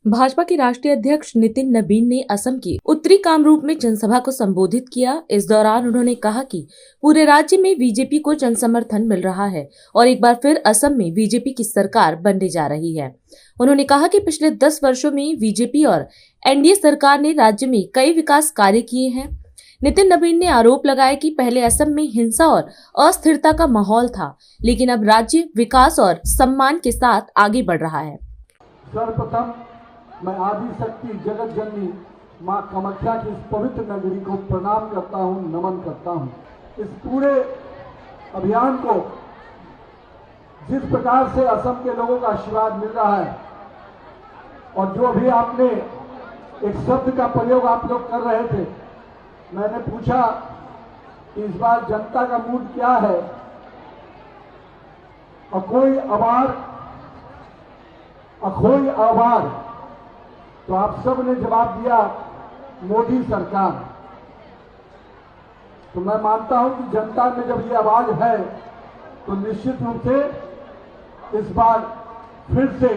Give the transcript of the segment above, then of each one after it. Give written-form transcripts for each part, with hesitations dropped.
भाजपा के राष्ट्रीय अध्यक्ष नितिन नबीन ने असम के उत्तरी कामरूप में जनसभा को संबोधित किया। इस दौरान उन्होंने कहा कि पूरे राज्य में बीजेपी को जन समर्थन मिल रहा है और एक बार फिर असम में बीजेपी की सरकार बनने जा रही है। उन्होंने कहा कि पिछले 10 वर्षों में बीजेपी और एनडीए सरकार ने राज्य में कई विकास कार्य किए हैं। नितिन नबीन ने आरोप लगाया कि पहले असम में हिंसा और अस्थिरता का माहौल था, लेकिन अब राज्य विकास और सम्मान के साथ आगे बढ़ रहा है। सर्वप्रथम मैं आदि शक्ति जगत जननी माँ कामाख्या की इस पवित्र नगरी को प्रणाम करता हूँ, नमन करता हूँ। इस पूरे अभियान को जिस प्रकार से असम के लोगों का आशीर्वाद मिल रहा है और जो भी आपने एक शब्द का प्रयोग आप लोग कर रहे थे, मैंने पूछा कि इस बार जनता का मूड क्या है अखोई आभार, तो आप सब ने जवाब दिया मोदी सरकार। तो मैं मानता हूं कि जनता में जब ये आवाज है तो निश्चित रूप से इस बार फिर से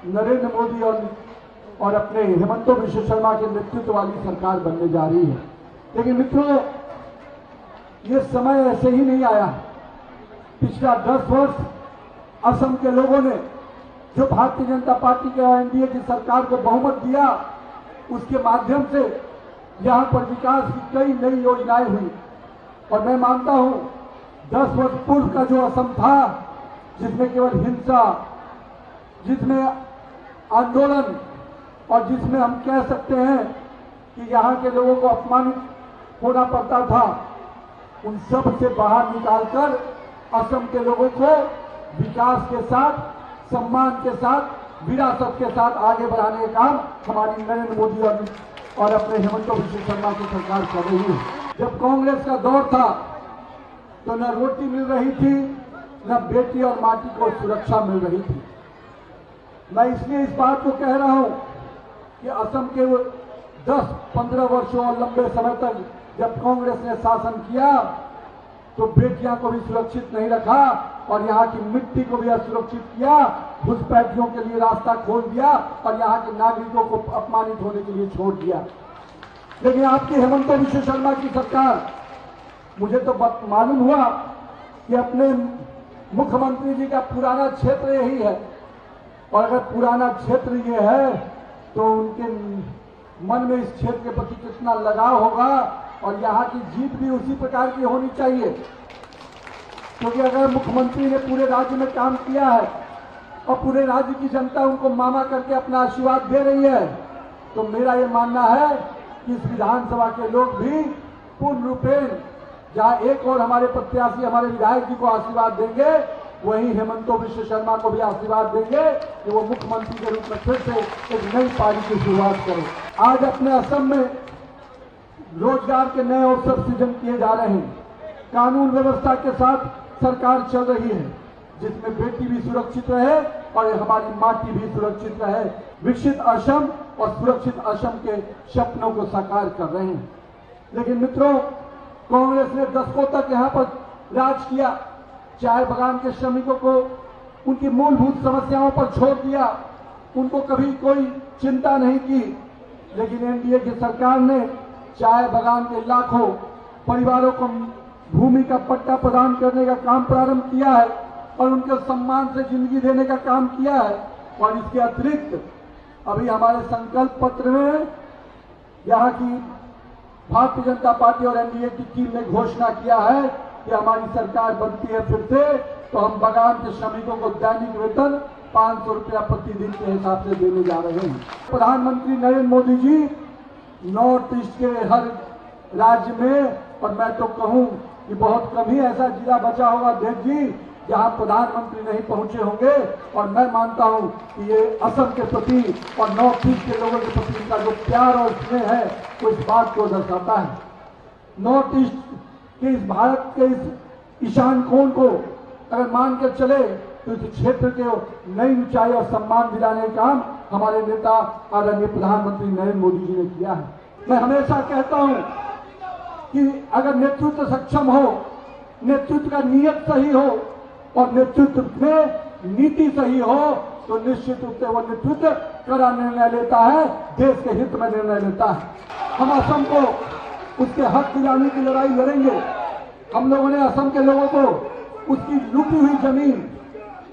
नरेंद्र मोदी और अपने हेमंत बिश्व शर्मा के नेतृत्व वाली सरकार बनने जा रही है। लेकिन मित्रों, ये समय ऐसे ही नहीं आया। पिछला 10 वर्ष असम के लोगों ने जो भारतीय जनता पार्टी के और एनडीए की सरकार को बहुमत दिया, उसके माध्यम से यहां पर विकास की कई नई योजनाएं हुई। और मैं मानता हूं 10 वर्ष पूर्व का जो असम था, जिसमें केवल हिंसा, जिसमें आंदोलन और जिसमें हम कह सकते हैं कि यहां के लोगों को अपमानित होना पड़ता था, उन सब से बाहर निकालकर असम के लोगों को विकास के साथ, सम्मान के साथ, विरासत के साथ आगे बढ़ाने का काम हमारी नरेंद्र मोदी और अपने हेमंत बिश्व शर्मा की सरकार कर रही है। जब कांग्रेस का दौर था तो न रोटी मिल रही थी, न बेटी और माटी को सुरक्षा मिल रही थी। मैं इसलिए इस बात को कह रहा हूं कि असम के 10-15 वर्षों और लंबे समय तक जब कांग्रेस ने शासन किया तो बेटियां को भी सुरक्षित नहीं रखा और यहाँ की मिट्टी को भी असुरक्षित किया, घुसपैठियों के लिए रास्ता खोल दिया और यहाँ के नागरिकों को अपमानित होने के लिए छोड़ दिया। लेकिन आपकी हेमंत बिश्व शर्मा की सरकार, मुझे तो मालूम हुआ कि अपने मुख्यमंत्री जी का पुराना क्षेत्र यही है, और अगर पुराना क्षेत्र ये है तो उनके मन में इस क्षेत्र के प्रति कितना लगाव होगा और यहाँ की जीत भी उसी प्रकार की होनी चाहिए। क्योंकि अगर मुख्यमंत्री ने पूरे राज्य में काम किया है और पूरे राज्य की जनता उनको मामा करके अपना आशीर्वाद दे रही है, तो मेरा ये मानना है कि इस विधानसभा के लोग भी पूर्ण रूपेण जहाँ एक और हमारे प्रत्याशी हमारे विधायक जी को आशीर्वाद देंगे, वहीं हेमंत बिश्व शर्मा को भी आशीर्वाद देंगे कि वो मुख्यमंत्री के रूप में फिर से एक नई पारी की शुरुआत करें। आज अपने असम में रोजगार के नए अवसर सृजन किए जा रहे हैं। कानून व्यवस्था के साथ सरकार चल रही है, जिसमें बेटी भी सुरक्षित रहे और हमारी माटी भी सुरक्षित रहे। विकसित असम और सुरक्षित असम के सपनों को साकार कर रहे हैं। लेकिन मित्रों, कांग्रेस ने दशकों तक यहाँ पर राज किया, चाय बागान के श्रमिकों को उनकी मूलभूत समस्याओं पर छोड़ दिया, उनको कभी कोई चिंता नहीं की। लेकिन एनडीए की सरकार ने चाय बागान के लाखों परिवारों को भूमि का पट्टा प्रदान करने का काम प्रारंभ किया है और उनके सम्मान से जिंदगी देने का काम किया है। और इसके अतिरिक्त अभी हमारे संकल्प पत्र में यहाँ की भारतीय जनता पार्टी और एनडीए की टीम ने घोषणा किया है कि हमारी सरकार बनती है फिर से, तो हम बागान के श्रमिकों को दैनिक वेतन 500 रुपया प्रतिदिन के हिसाब से देने जा रहे हैं। प्रधानमंत्री नरेंद्र मोदी जी नॉर्थ ईस्ट के हर राज्य में, और मैं तो कहूं कि बहुत कम ही ऐसा जिला बचा होगा देश जी जहां प्रधानमंत्री नहीं पहुंचे होंगे। और मैं मानता हूं कि ये असम के प्रति और नॉर्थ ईस्ट के लोगों के प्रति इनका जो प्यार और स्नेह है वो इस बात को दर्शाता है। नॉर्थ ईस्ट के इस भारत के इस ईशान कोण को अगर मान कर चले तो इस क्षेत्र के नई ऊंचाई और सम्मान दिलाने का काम हमारे नेता आदरणीय प्रधानमंत्री नरेंद्र मोदी जी ने किया है। मैं हमेशा कहता हूं कि अगर नेतृत्व सक्षम हो, नेतृत्व का नियत सही हो और नेतृत्व में नीति सही हो, तो निश्चित रूप से वो नेतृत्व कड़ा निर्णय लेता है, देश के हित में निर्णय लेता है। हम असम को उसके हक दिलाने की लड़ाई लड़ेंगे। हम लोगों ने असम के लोगों को उसकी लूटी हुई जमीन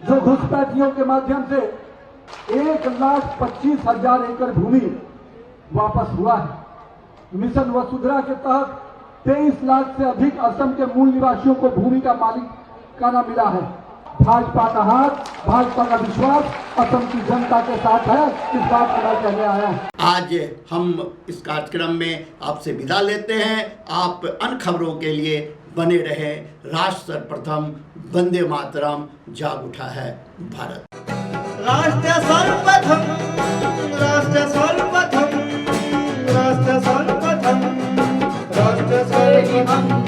जो घुसपैठियों के माध्यम से 1,25,000 एकड़ भूमि वापस हुआ है। मिशन वसुंधरा के तहत 23 लाख से अधिक असम के मूल निवासियों को भूमि का मालिकाना मिला है। भाजपा का हाथ, भाजपा का विश्वास असम की जनता के साथ है, इस बात को मैं कहने आया हूं। आज हम इस कार्यक्रम में आपसे विदा लेते हैं। आप अन्य खबरों के लिए बने रहे। राष्ट्र सर्वप्रथम, वंदे मातरम, जाग उठा है भारत। राष्ट्र सर्वप्रथम, राष्ट्र सर्वप्रथम, राष्ट्र सर्वप्रथम, राष्ट्र सर्वप्रथम।